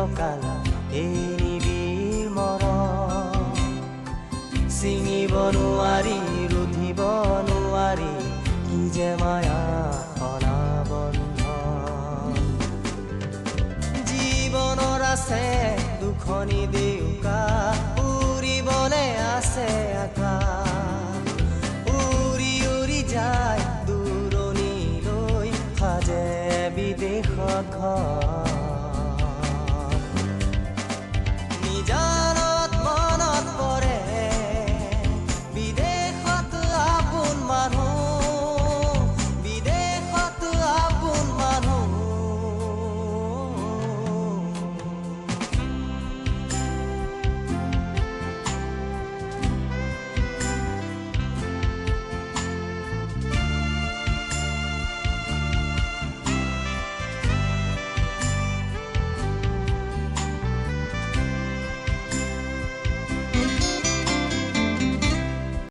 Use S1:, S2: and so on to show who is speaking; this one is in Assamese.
S1: চিৰকাল এই নিবিড় মৰম ছিঙিব নোৱাৰি ৰুধিব নোৱাৰি কি যে মায়া অনাবন্ধন জীৱনৰ আছে দুখনি দেউকা উৰিবলে আছে আকাশ উৰি উৰি যায় দূৰণিলৈ সাজে বিদেশত ঘৰ নিজান